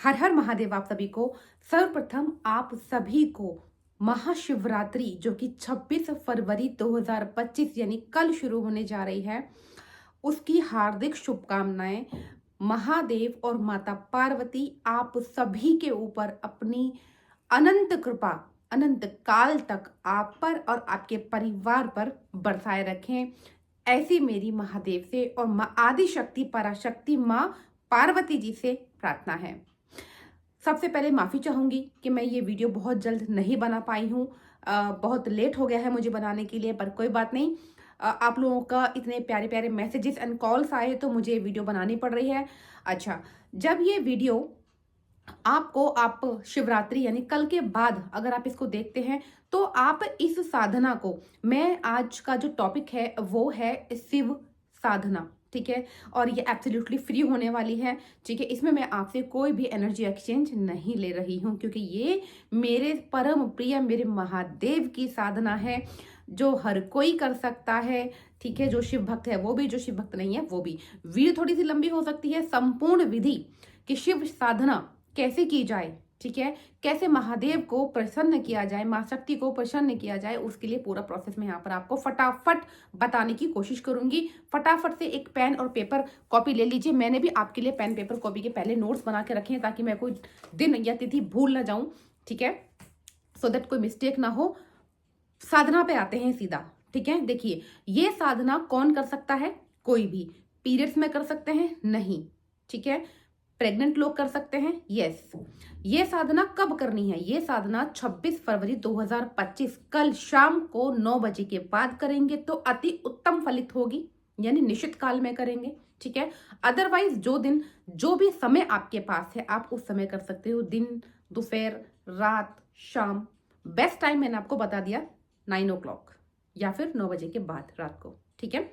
हर हर महादेव आप सभी को। सर्वप्रथम आप सभी को महाशिवरात्रि जो कि 26 फरवरी 2025 यानी कल शुरू होने जा रही है, उसकी हार्दिक शुभकामनाएं। महादेव और माता पार्वती आप सभी के ऊपर अपनी अनंत कृपा अनंत काल तक आप पर और आपके परिवार पर बरसाए रखें, ऐसी मेरी महादेव से और माँ आदि शक्ति पराशक्ति माँ पार्वती जी से प्रार्थना है। सबसे पहले माफ़ी चाहूँगी कि मैं ये वीडियो बहुत जल्द नहीं बना पाई हूँ। बहुत लेट हो गया है मुझे बनाने के लिए, पर कोई बात नहीं। आप लोगों का इतने प्यारे प्यारे मैसेजेस एंड कॉल्स आए तो मुझे ये वीडियो बनानी पड़ रही है। अच्छा, जब ये वीडियो आपको आप शिवरात्रि यानी कल के बाद अगर आप इसको देखते हैं तो आप इस साधना को, मैं आज का जो टॉपिक है वो है शिव साधना, ठीक है। और ये एब्सोल्युटली फ्री होने वाली है, ठीक है। इसमें मैं आपसे कोई भी एनर्जी एक्सचेंज नहीं ले रही हूँ, क्योंकि ये मेरे परम प्रिय मेरे महादेव की साधना है जो हर कोई कर सकता है, ठीक है। जो शिव भक्त है वो भी, जो शिव भक्त नहीं है वो भी। वीडियो थोड़ी सी लंबी हो सकती है। संपूर्ण विधि कि शिव साधना कैसे की जाए, ठीक है, कैसे महादेव को प्रसन्न किया जाए, माँ शक्ति को प्रसन्न किया जाए, उसके लिए पूरा प्रोसेस मैं यहाँ पर आपको फटाफट बताने की कोशिश करूंगी। फटाफट से एक पेन और पेपर कॉपी ले लीजिए। मैंने भी आपके लिए पेन पेपर कॉपी के पहले नोट्स बना के रखे हैं ताकि मैं कोई दिन या तिथि भूल ना जाऊं, ठीक है, सो दैट कोई मिस्टेक ना हो। साधना पे आते हैं सीधा, ठीक है। देखिए, ये साधना कौन कर सकता है? कोई भी। पीरियड्स में कर सकते हैं? नहीं, ठीक है। प्रेग्नेंट लोग कर सकते हैं? यस। ये साधना कब करनी है? ये साधना 26 फरवरी 2025 कल शाम को 9 बजे के बाद करेंगे तो अति उत्तम फलित होगी, यानी निश्चित काल में करेंगे, ठीक है। अदरवाइज जो दिन, जो भी समय आपके पास है आप उस समय कर सकते हो। दिन, दोपहर, रात, शाम। बेस्ट टाइम मैंने आपको बता दिया 9 o'clock या फिर 9 बजे के बाद रात को, ठीक है।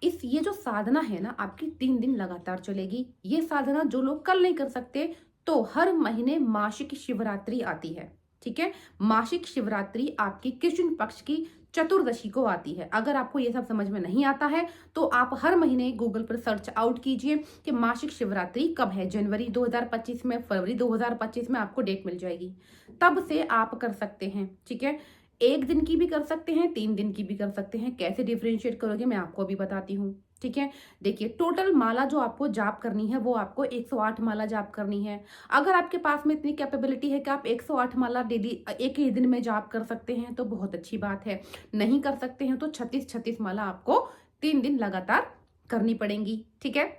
ये जो साधना है ना आपकी 3 दिन लगातार चलेगी। ये साधना जो लोग कल नहीं कर सकते, तो हर महीने मासिक शिवरात्रि आती है, ठीक है। मासिक शिवरात्रि आपकी कृष्ण पक्ष की चतुर्दशी को आती है। अगर आपको ये सब समझ में नहीं आता है तो आप हर महीने गूगल पर सर्च आउट कीजिए कि मासिक शिवरात्रि कब है। जनवरी 2025 में, फरवरी 2025 में आपको डेट मिल जाएगी, तब से आप कर सकते हैं, ठीक है। 1 दिन की भी कर सकते हैं, 3 दिन की भी कर सकते हैं। कैसे डिफरेंशिएट करोगे मैं आपको अभी बताती हूँ, ठीक है। देखिए, टोटल माला जो आपको जाप करनी है वो आपको 108 माला जाप करनी है। अगर आपके पास में इतनी कैपेबिलिटी है कि आप 108 माला डेली एक ही दिन में जाप कर सकते हैं तो बहुत अच्छी बात है। नहीं कर सकते हैं तो 36 माला आपको 3 दिन लगातार करनी पड़ेंगी, ठीक है।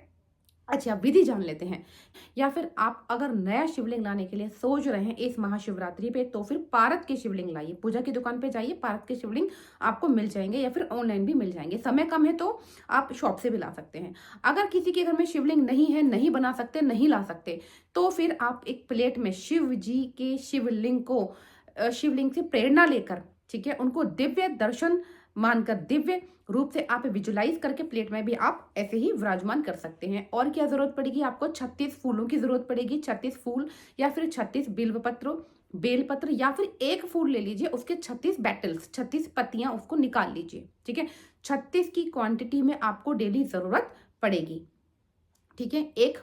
अच्छा, विधि जान लेते हैं। या फिर आप अगर नया शिवलिंग लाने के लिए सोच रहे हैं इस महाशिवरात्रि पे, तो फिर पारद के शिवलिंग लाइए। पूजा की दुकान पे जाइए, पारद के शिवलिंग आपको मिल जाएंगे या फिर ऑनलाइन भी मिल जाएंगे। समय कम है तो आप शॉप से भी ला सकते हैं। अगर किसी के घर में शिवलिंग नहीं है, नहीं बना सकते, नहीं ला सकते, तो फिर आप एक प्लेट में शिव जी के शिवलिंग को, शिवलिंग से प्रेरणा लेकर, ठीक है, उनको दिव्य दर्शन मानकर, दिव्य रूप से आप विजुलाइज करके प्लेट में भी आप ऐसे ही विराजमान कर सकते हैं। और क्या जरूरत पड़ेगी आपको? 36 फूलों की जरूरत पड़ेगी। 36 फूल या फिर 36 बिल्वपत्र, बेलपत्र, या फिर एक फूल ले लीजिए, उसके 36 बेटल्स, 36 पत्तियां उसको निकाल लीजिए, ठीक है। 36 की क्वांटिटी में आपको डेली जरूरत पड़ेगी, ठीक है। एक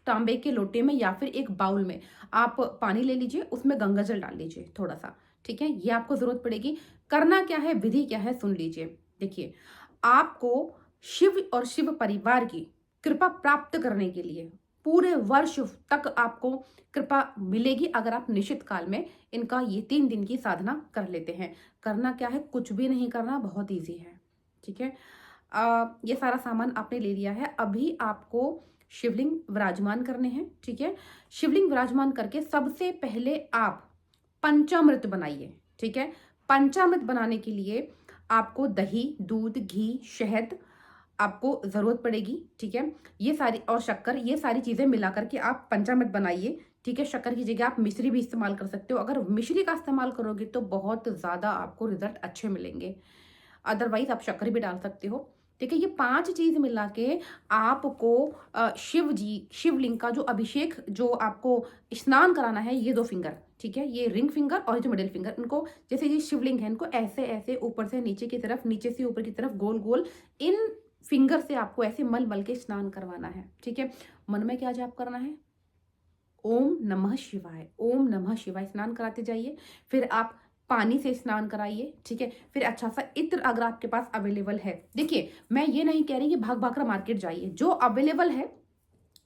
तांबे के लोटे में या फिर एक बाउल में आप पानी ले लीजिए, उसमें गंगा जल डाल लीजिए थोड़ा सा, ठीक है। ये आपको जरूरत पड़ेगी। करना क्या है, विधि क्या है, सुन लीजिए। देखिए, आपको शिव और शिव परिवार की कृपा प्राप्त करने के लिए पूरे वर्ष तक आपको कृपा मिलेगी अगर आप निश्चित काल में इनका ये 3 दिन की साधना कर लेते हैं। करना क्या है, कुछ भी नहीं करना, बहुत ईजी है, ठीक है। ये सारा सामान आपने ले लिया है। अभी आपको शिवलिंग विराजमान करने हैं, ठीक है। शिवलिंग विराजमान करके सबसे पहले आप पंचामृत बनाइए, ठीक है। पंचामृत बनाने के लिए आपको दही, दूध, घी, शहद आपको जरूरत पड़ेगी, ठीक है। ये सारी, और शक्कर, ये सारी चीजें मिलाकर के आप पंचामृत बनाइए, ठीक है। शक्कर की जगह आप मिश्री भी इस्तेमाल कर सकते हो। अगर मिश्री का इस्तेमाल करोगे तो बहुत ज्यादा आपको रिजल्ट अच्छे मिलेंगे। अदरवाइज आप शक्कर भी डाल सकते हो, ठीक है। ये 5 चीज मिला के आपको शिव जी, शिवलिंग का जो अभिषेक, जो आपको स्नान कराना है, ये 2 फिंगर, ठीक है, ये रिंग फिंगर और जो मिडिल फिंगर, इनको, जैसे ये शिवलिंग है, इनको ऐसे ऐसे ऊपर से नीचे की तरफ, नीचे से ऊपर की तरफ, गोल गोल इन फिंगर से आपको ऐसे मल मल के स्नान करवाना है, ठीक है। मन में क्या जाप करना है? ओम नमः शिवाय, ओम नमः शिवाय स्नान कराते जाइए। फिर आप पानी से स्नान कराइए, ठीक है। फिर अच्छा सा इत्र अगर आपके पास अवेलेबल है, देखिए मैं ये नहीं कह रही कि भाग भाग कर मार्केट जाइए, जो अवेलेबल है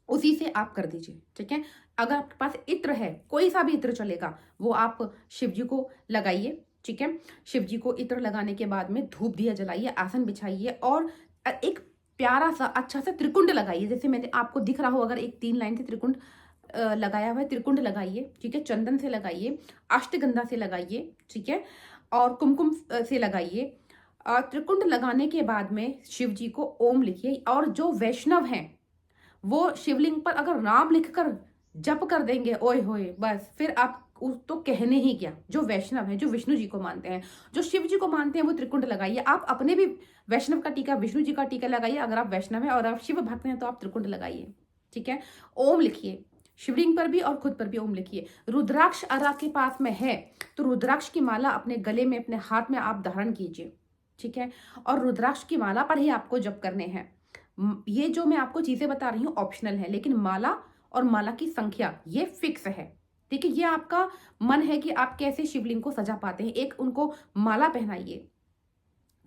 उसी से आप कर दीजिए, ठीक है। अगर आपके पास इत्र है, कोई सा भी इत्र चलेगा, वो आप शिव जी को लगाइए, ठीक है। शिव जी को इत्र लगाने के बाद में धूप दिया जलाइए, आसन बिछाइए और एक प्यारा सा अच्छा सा त्रिकुंड लगाइए। जैसे मैंने आपको दिख रहा हो, अगर एक 3 लाइन से त्रिकुंड लगाया हुआ है, त्रिकुंड लगाइए, ठीक है। चंदन से लगाइए, अष्टगंधा से लगाइए, ठीक है, और कुमकुम से लगाइए। त्रिकुंड लगाने के बाद में शिव जी को ओम लिखिए, और जो वैष्णव हैं वो शिवलिंग पर अगर नाम लिखकर जप कर देंगे, ओए होए, बस फिर आप तो कहने ही क्या। जो वैष्णव है, जो विष्णु जी को मानते हैं, जो शिव जी को मानते हैं, वो त्रिकुंड लगाइए। आप अपने भी वैष्णव का टीका, विष्णु जी का टीका लगाइए। अगर आप वैष्णव है और आप शिव भक्त हैं तो आप त्रिकुंड लगाइए, ठीक है। ओम लिखिए, शिवलिंग पर भी और खुद पर भी ओम लिखिए। रुद्राक्ष अगर आपके पास में है तो रुद्राक्ष की माला अपने गले में, अपने हाथ में आप धारण कीजिए, ठीक है। और रुद्राक्ष की माला पर ही आपको जप करने हैं। ये जो मैं आपको चीजें बता रही हूँ ऑप्शनल है, लेकिन माला और माला की संख्या ये फिक्स है, ठीक है। ये आपका मन है कि आप कैसे शिवलिंग को सजा पाते हैं। एक उनको माला पहनाइए,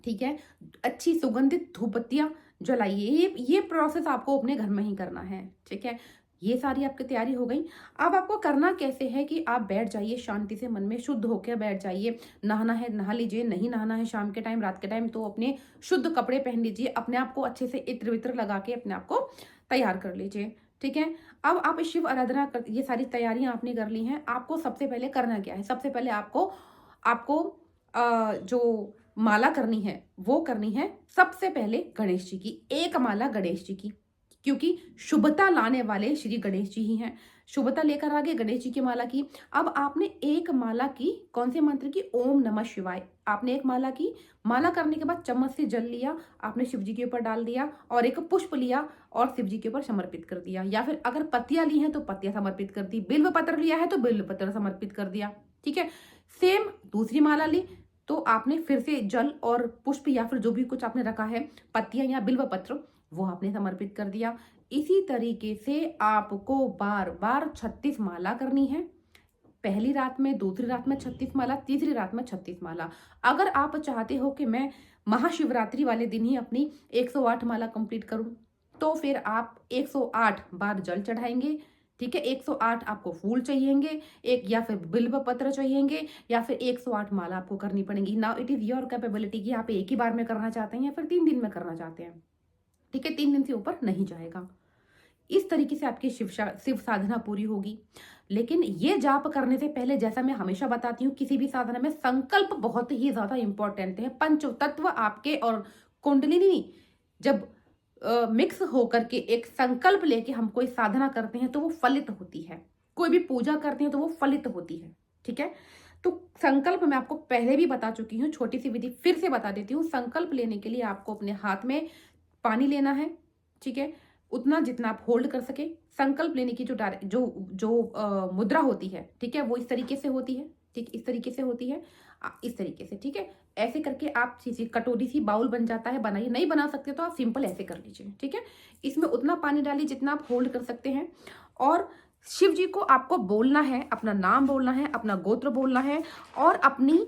ठीक है। अच्छी सुगंधित धूपबत्तियां जलाइए। ये प्रोसेस आपको अपने घर में ही करना है, ठीक है। ये सारी आपकी तैयारी हो गई। अब आपको करना कैसे है कि आप बैठ जाइए शांति से, मन में शुद्ध होकर बैठ जाइए। नहाना है नहा लीजिए, नहीं नहाना है शाम के टाइम, रात के टाइम, तो अपने शुद्ध कपड़े पहन लीजिए। अपने आप को अच्छे से इत्र वित्र लगा के अपने आप को तैयार कर लीजिए, ठीक है। अब आप शिव आराधना कर, ये सारी तैयारियां आपने कर ली हैं। आपको सबसे पहले करना क्या है? सबसे पहले आपको आपको जो माला करनी है वो करनी है सबसे पहले गणेश जी की। एक माला गणेश जी की, क्योंकि शुभता लाने वाले श्री गणेश जी ही हैं। शुभता लेकर आगे गणेश जी की माला की। अब आपने एक माला की, कौन से मंत्र की? ओम नमः शिवाय। आपने एक माला की। माला करने के बाद चम्मच से जल लिया, आपने शिव जी के ऊपर डाल दिया, और एक पुष्प लिया और शिव जी के ऊपर समर्पित कर दिया। या फिर अगर पत्तियां ली हैं तो पत्तियां समर्पित कर दी, बिल्व पत्र लिया है तो बिल्व पत्र समर्पित कर दिया, ठीक है। सेम दूसरी माला ली तो आपने फिर से जल और पुष्प या फिर जो भी कुछ आपने रखा है, पत्तियां या बिल्व पत्र, वो आपने समर्पित कर दिया। इसी तरीके से आपको बार बार 36 माला करनी है। पहली रात में, दूसरी रात में 36 माला, तीसरी रात में 36 माला। अगर आप चाहते हो कि मैं महाशिवरात्रि वाले दिन ही अपनी 108 माला कंप्लीट करूं, तो फिर आप 108 बार जल चढ़ाएंगे, ठीक है। 108 आपको फूल चाहिएंगे, एक या फिर बिल्व पत्र चाहिएंगे, या फिर 108 माला आपको करनी पड़ेगी। Now it is your capability कि आप एक ही बार में करना चाहते हैं या फिर 3 दिन में करना चाहते हैं, ठीक है। 3 दिन से ऊपर नहीं जाएगा। इस तरीके से आपकी शिव साधना पूरी होगी। लेकिन ये जाप करने से पहले, जैसा मैं हमेशा बताती हूँ, किसी भी साधना में संकल्प बहुत ही ज्यादा इंपॉर्टेंट है। पंच तत्व आपके और कुंडलिनी जब मिक्स होकर के एक संकल्प लेके हम कोई साधना करते हैं तो वो फलित होती है। कोई भी पूजा करते हैं तो वो फलित होती है, ठीक है। तो संकल्प मैं आपको पहले भी बता चुकी हूँ, छोटी सी विधि फिर से बता देती हूँ। संकल्प लेने के लिए आपको अपने हाथ में पानी लेना है, ठीक है, उतना जितना आप होल्ड कर सके। संकल्प लेने की जो मुद्रा होती है, ठीक है, वो इस तरीके से होती है, ठीक, इस तरीके से होती है, इस तरीके से, ठीक है। ऐसे करके आप चीज़ें, कटोरी सी बाउल बन जाता है। बनाइए, नहीं बना सकते तो आप सिंपल ऐसे कर लीजिए, ठीक है। इसमें उतना पानी डालिए जितना आप होल्ड कर सकते हैं, और शिव जी को आपको बोलना है, अपना नाम बोलना है, अपना गोत्र बोलना है, और अपनी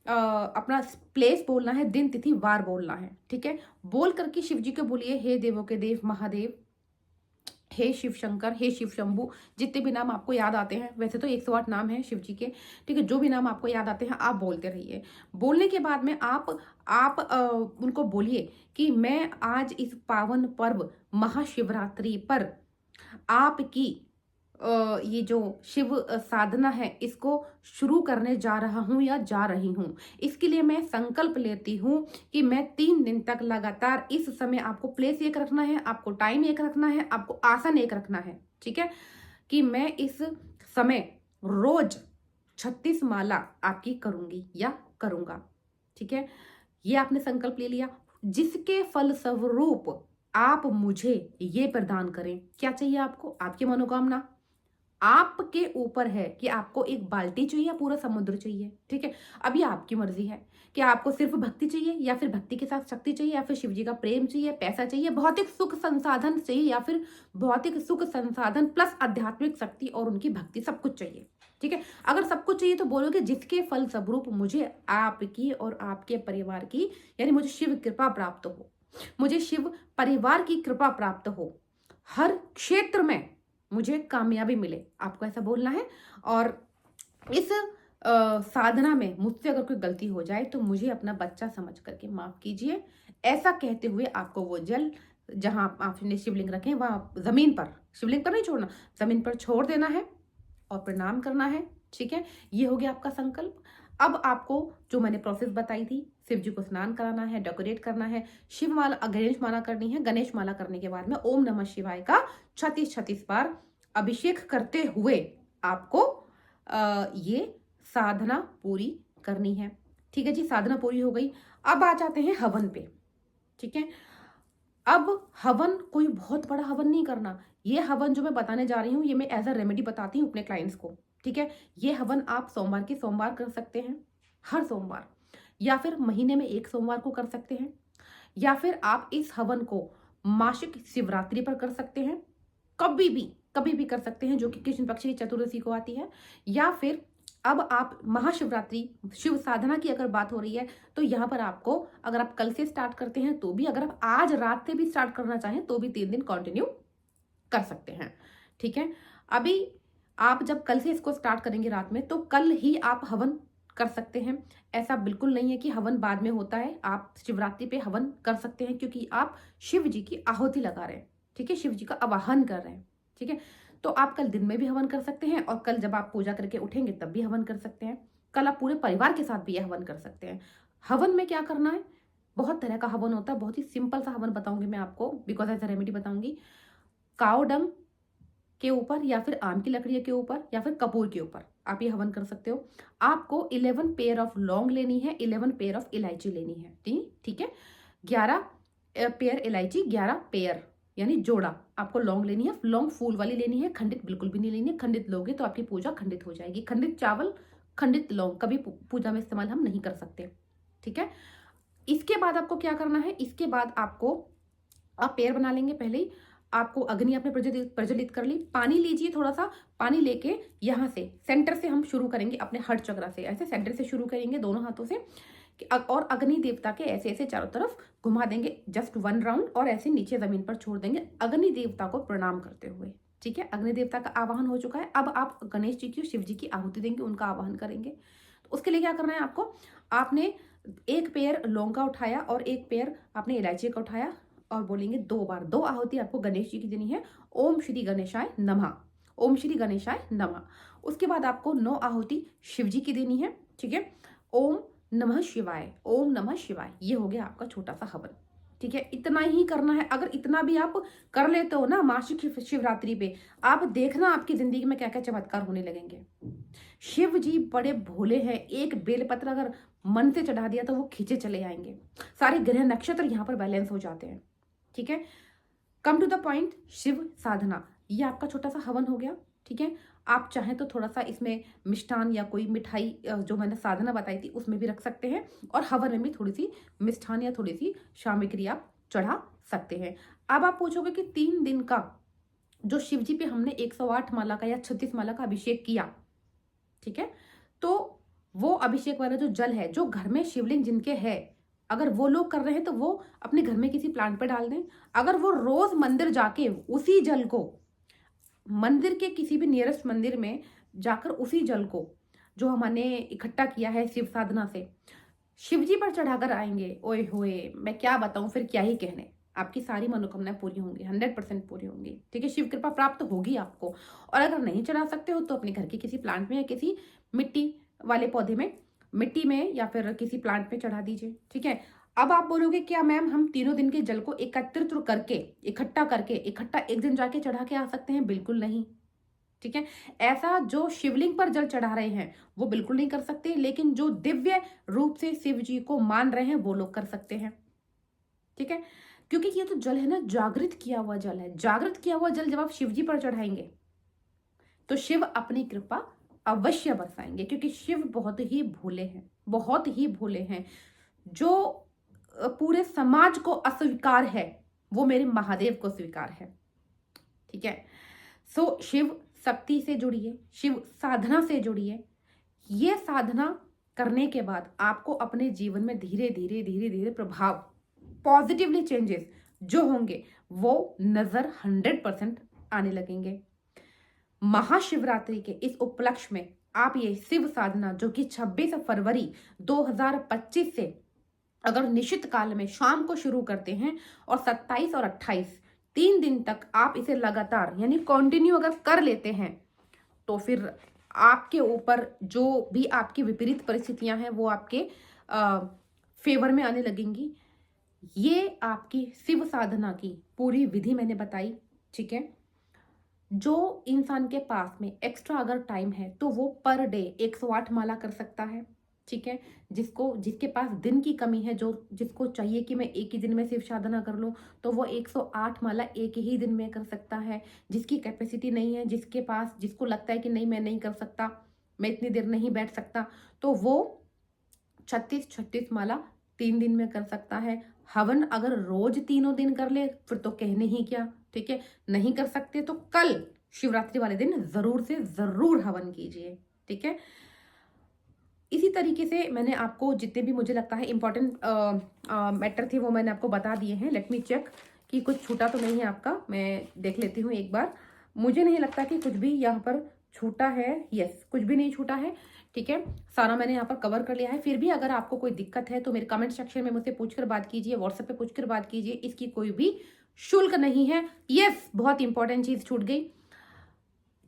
अपना प्लेस बोलना है, दिन तिथि वार बोलना है, ठीक है। बोल करके शिव जी को बोलिए, हे देवों के देव महादेव, हे शिव शंकर, हे शिव शंभु, जितने भी नाम आपको याद आते हैं। वैसे तो 108 नाम है शिव जी के, ठीक है। जो भी नाम आपको याद आते हैं आप बोलते रहिए। बोलने के बाद में आप उनको बोलिए कि मैं आज इस पावन पर्व महाशिवरात्रि पर आपकी ये जो शिव साधना है इसको शुरू करने जा रहा हूं या जा रही हूं। इसके लिए मैं संकल्प लेती हूं कि मैं 3 दिन तक लगातार, इस समय आपको प्लेस एक रखना है, आपको टाइम एक रखना है, आपको आसन एक रखना है, ठीक है, कि मैं इस समय रोज 36 माला आपकी करूंगी या करूंगा, ठीक है। ये आपने संकल्प ले लिया, जिसके फल स्वरूप आप मुझे ये प्रदान करें। क्या चाहिए आपको? आपकी मनोकामना, आपके ऊपर है कि आपको एक बाल्टी चाहिए या पूरा समुद्र चाहिए। ठीक है, अभी आपकी मर्जी है कि आपको सिर्फ भक्ति चाहिए या फिर भक्ति के साथ शक्ति चाहिए या फिर शिव जी का प्रेम चाहिए, पैसा चाहिए, भौतिक सुख संसाधन चाहिए या फिर भौतिक सुख संसाधन प्लस आध्यात्मिक शक्ति और उनकी भक्ति, सब कुछ चाहिए। ठीक है, अगर सब कुछ चाहिए तो बोलोगे जिसके फल स्वरूप मुझे आपकी और आपके परिवार की, यानी मुझे शिव कृपा प्राप्त हो, मुझे शिव परिवार की कृपा प्राप्त हो, हर क्षेत्र में मुझे कामयाबी मिले, आपको ऐसा बोलना है। और इस साधना में मुझसे अगर कोई गलती हो जाए तो मुझे अपना बच्चा समझ करके माफ कीजिए, ऐसा कहते हुए आपको वो जल जहां आपने शिवलिंग रखे वहां जमीन पर, शिवलिंग पर नहीं छोड़ना, जमीन पर छोड़ देना है और प्रणाम करना है। ठीक है, ये हो गया आपका संकल्प। अब आपको जो मैंने प्रोसेस बताई थी, शिव जी को स्नान कराना है, डेकोरेट करना है, शिव माला गणेश माला करनी है, गणेश माला करने के बाद में ओम नमः शिवाय का 36 बार अभिषेक करते हुए आपको ये साधना पूरी करनी है। ठीक है जी, साधना पूरी हो गई। अब आ जाते हैं हवन पे। ठीक है, अब हवन कोई बहुत बड़ा हवन नहीं करना। ये हवन जो मैं बताने जा रही हूँ ये मैं एज अ रेमेडी बताती हूँ अपने क्लाइंट्स को। ठीक है, ये हवन आप सोमवार के सोमवार कर सकते हैं, हर सोमवार, या फिर महीने में एक सोमवार को कर सकते हैं, या फिर आप इस हवन को मासिक शिवरात्रि पर कर सकते हैं, कभी भी कर सकते हैं, जो कि कृष्ण पक्ष की चतुर्दशी को आती है। या फिर अब आप महाशिवरात्रि शिव साधना की अगर बात हो रही है तो यहाँ पर आपको, अगर आप कल से स्टार्ट करते हैं तो भी, अगर आप आज रात से भी स्टार्ट करना चाहें तो भी 3 दिन कंटिन्यू कर सकते हैं। ठीक है, अभी आप जब कल से इसको स्टार्ट करेंगे रात में तो कल ही आप हवन कर सकते हैं। ऐसा बिल्कुल नहीं है कि हवन बाद में होता है, आप शिवरात्रि पे हवन कर सकते हैं क्योंकि आप शिव जी की आहुति लगा रहे हैं। ठीक है, शिव जी का आवाहन कर रहे हैं। ठीक है, तो आप कल दिन में भी हवन कर सकते हैं और कल जब आप पूजा करके उठेंगे तब भी हवन कर सकते हैं। कल आप पूरे परिवार के साथ भी यह हवन कर सकते हैं। हवन में क्या करना है, बहुत तरह का हवन होता है, बहुत ही सिंपल सा हवन बताऊंगी मैं आपको, बिकॉज एज अ रेमेडी बताऊंगी। काव डंग के ऊपर या फिर आम की लकड़ी के ऊपर या फिर कपूर के ऊपर आप ये हवन कर सकते हो। आपको 11 पेयर ऑफ लौंग लेनी है, 11 पेयर ऑफ इलायची लेनी है। ठीक है, 11 पेयर इलायची, 11 पेयर यानी जोड़ा आपको लौंग लेनी है। लौंग फूल वाली लेनी है, खंडित बिल्कुल भी नहीं लेनी है। खंडित लोगे तो आपकी पूजा खंडित हो जाएगी। खंडित चावल, खंडित लौंग कभी पूजा में इस्तेमाल हम नहीं कर सकते। ठीक है, इसके बाद आपको क्या करना है, इसके बाद आपको, आप पेयर बना लेंगे पहले ही। आपको अग्नि आपने प्रज्वलित कर ली, पानी लीजिए, थोड़ा सा पानी लेके यहाँ से सेंटर से हम शुरू करेंगे, अपने हर्ट चक्र से, ऐसे सेंटर से शुरू करेंगे दोनों हाथों से, और अग्नि देवता के ऐसे ऐसे चारों तरफ घुमा देंगे, जस्ट 1 राउंड, और ऐसे नीचे जमीन पर छोड़ देंगे अग्नि देवता को प्रणाम करते हुए। ठीक है, अग्नि देवता का आवाहन हो चुका है। अब आप गणेश जी की, शिव जी की आहुति देंगे, उनका आवाहन करेंगे। तो उसके लिए क्या करना है आपको, आपने 1 पेयर लौंग का उठाया और 1 पेयर आपने इलायची का उठाया और बोलेंगे 2 बार, 2 आहुति आपको गणेश जी की देनी है। ओम श्री गणेशाय नमः, ओम श्री गणेशाय नमः। उसके बाद आपको 9 आहुति शिव जी की देनी है। ठीक है, ओम नमः शिवाय, ओम नमः शिवाय। ये हो गया आपका छोटा सा हवन। ठीक है, इतना ही करना है। अगर इतना भी आप कर लेते हो ना मासिक शिवरात्रि पे, आप देखना आपकी जिंदगी में क्या क्या चमत्कार होने लगेंगे। शिव जी बड़े भोले हैं, एक बेलपत्र अगर मन से चढ़ा दिया तो वो खींचे चले आएंगे। सारे ग्रह नक्षत्र यहाँ पर बैलेंस हो जाते हैं। ठीक है, come to the point, Shiv Sadhana, ये आपका छोटा सा हवन हो गया। ठीक है, आप चाहें तो थोड़ा सा इसमें मिष्ठान या कोई मिठाई जो मैंने साधना बताई थी उसमें भी रख सकते हैं, और हवन में भी थोड़ी सी मिष्ठान या थोड़ी सी सामग्री आप चढ़ा सकते हैं। अब आप पूछोगे कि 3 दिन का जो शिव जी पे हमने 108 माला का या 36 माला का अभिषेक किया, ठीक है, तो वो अभिषेक वाला जो जल है, जो घर में शिवलिंग जिनके है, अगर वो लोग कर रहे हैं तो वो अपने घर में किसी प्लांट पे डाल दें। अगर वो रोज मंदिर जाके उसी जल को, मंदिर के किसी भी नियरेस्ट मंदिर में जाकर उसी जल को जो हमने इकट्ठा किया है शिव साधना से, शिवजी पर चढ़ाकर आएंगे, ओए होए मैं क्या बताऊं, फिर क्या ही कहने, आपकी सारी मनोकामनाएं पूरी होंगी, 100% पूरी होंगी। ठीक है, शिव कृपा प्राप्त होगी आपको। और अगर नहीं चढ़ा सकते हो तो अपने घर के किसी प्लांट में या किसी मिट्टी वाले पौधे में, मिट्टी में या फिर किसी प्लांट में चढ़ा दीजिए। ठीक है, अब आप बोलोगे क्या मैम हम तीनों दिन के जल को एकत्रित करके, इकट्ठा एक दिन जाके चढ़ा के आ सकते हैं? बिल्कुल नहीं। ठीक है, ऐसा जो शिवलिंग पर जल चढ़ा रहे हैं वो बिल्कुल नहीं कर सकते, लेकिन जो दिव्य रूप से शिव जी को मान रहे हैं वो लोग कर सकते हैं। ठीक है, क्योंकि ये तो जल है ना, जागृत किया हुआ जल है। जागृत किया हुआ जल जब आप शिव जी पर चढ़ाएंगे, तो शिव अपनी कृपा अवश्य बरसाएंगे, क्योंकि शिव बहुत ही भोले हैं, बहुत ही भोले हैं। जो पूरे समाज को अस्वीकार है वो मेरे महादेव को स्वीकार है। ठीक है, सो शिव शक्ति से जुड़िए, शिव साधना से जुड़िए। ये साधना करने के बाद आपको अपने जीवन में धीरे धीरे धीरे धीरे प्रभाव, पॉजिटिवली चेंजेस जो होंगे वो नजर 100% आने लगेंगे। महाशिवरात्रि के इस उपलक्ष्य में आप ये शिव साधना जो कि 26 फरवरी 2025 से अगर निश्चित काल में शाम को शुरू करते हैं और 27 और 28 3 दिन तक आप इसे लगातार यानी कंटिन्यू अगर कर लेते हैं तो फिर आपके ऊपर जो भी आपकी विपरीत परिस्थितियां हैं वो आपके फेवर में आने लगेंगी। ये आपकी शिव साधना की पूरी विधि मैंने बताई। ठीक है, जो इंसान के पास में एक्स्ट्रा अगर टाइम है तो वो पर डे 108 माला कर सकता है। ठीक है, जिसके पास दिन की कमी है, जिसको चाहिए कि मैं एक ही दिन में शिव साधना कर लूं, तो वो 108 माला एक ही दिन में कर सकता है। जिसकी कैपेसिटी नहीं है, जिसको लगता है कि नहीं मैं नहीं कर सकता, मैं इतनी देर नहीं बैठ सकता, तो वो 36 माला 3 दिन में कर सकता है। हवन अगर रोज 3 दिन कर ले फिर तो कहने ही क्या। ठीक है, नहीं कर सकते तो कल शिवरात्रि वाले दिन जरूर से जरूर हवन कीजिए। ठीक है, इसी तरीके से मैंने आपको जितने भी मुझे लगता है इंपॉर्टेंट मैटर थे वो मैंने आपको बता दिए हैं। लेट मी चेक कि कुछ छूटा तो नहीं है आपका, मैं देख लेती हूँ एक बार। मुझे नहीं लगता कि कुछ भी यहाँ पर छूटा है। यस, कुछ भी नहीं छूटा है। ठीक है, सारा मैंने यहाँ पर कवर कर लिया है। फिर भी अगर आपको कोई दिक्कत है तो मेरे कमेंट सेक्शन में मुझसे पूछकर बात कीजिए, व्हाट्सएप पे पूछकर बात कीजिए। इसकी कोई भी शुल्क नहीं है। यस, बहुत इंपॉर्टेंट चीज छूट गई,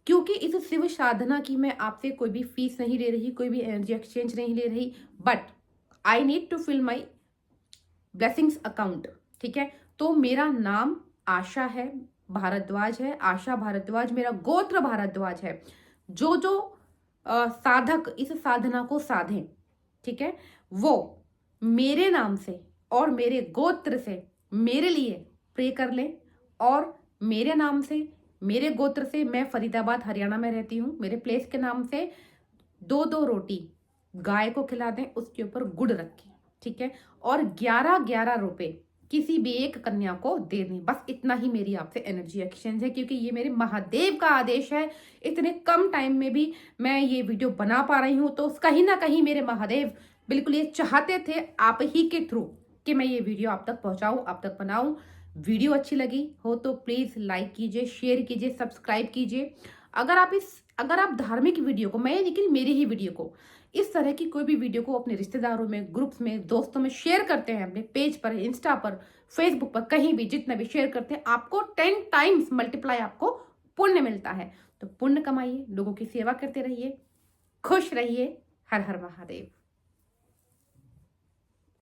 क्योंकि इस शिव साधना की मैं आपसे कोई भी फीस नहीं ले रही, कोई भी एनर्जी एक्सचेंज नहीं ले रही, but I need to fill my blessings account. ठीक है, तो मेरा नाम आशा है, भारद्वाज है, आशा भारद्वाज, मेरा गोत्र भारद्वाज है। जो साधक इस साधना को साधें, ठीक है, वो मेरे नाम से और मेरे गोत्र से मेरे लिए प्रे कर लें। और मेरे नाम से, मेरे गोत्र से, मैं फरीदाबाद हरियाणा में रहती हूँ, मेरे प्लेस के नाम से 2 रोटी गाय को खिला दें, उसके ऊपर गुड़ रख के। ठीक है, और 11 रुपए किसी भी एक कन्या को दे दें। बस इतना ही मेरी आपसे एनर्जी एक्सचेंज है, क्योंकि ये मेरे महादेव का आदेश है। इतने कम टाइम में भी मैं ये वीडियो बना पा रही हूँ, तो कहीं ना कहीं मेरे महादेव बिल्कुल ये चाहते थे आप ही के थ्रू कि मैं ये वीडियो आप तक पहुंचाऊं, आप तक बनाऊं। वीडियो अच्छी लगी हो तो प्लीज लाइक कीजिए, शेयर कीजिए, सब्सक्राइब कीजिए। अगर आप धार्मिक वीडियो को, मैं लेकिन मेरी ही वीडियो को, इस तरह की कोई भी वीडियो को अपने रिश्तेदारों में, ग्रुप्स में, दोस्तों में शेयर करते हैं, अपने पेज पर, इंस्टा पर, फेसबुक पर, कहीं भी जितना भी शेयर करते हैं, आपको 10 टाइम्स मल्टीप्लाई आपको पुण्य मिलता है। तो पुण्य कमाइए, लोगों की सेवा करते रहिए, खुश रहिए। हर हर महादेव।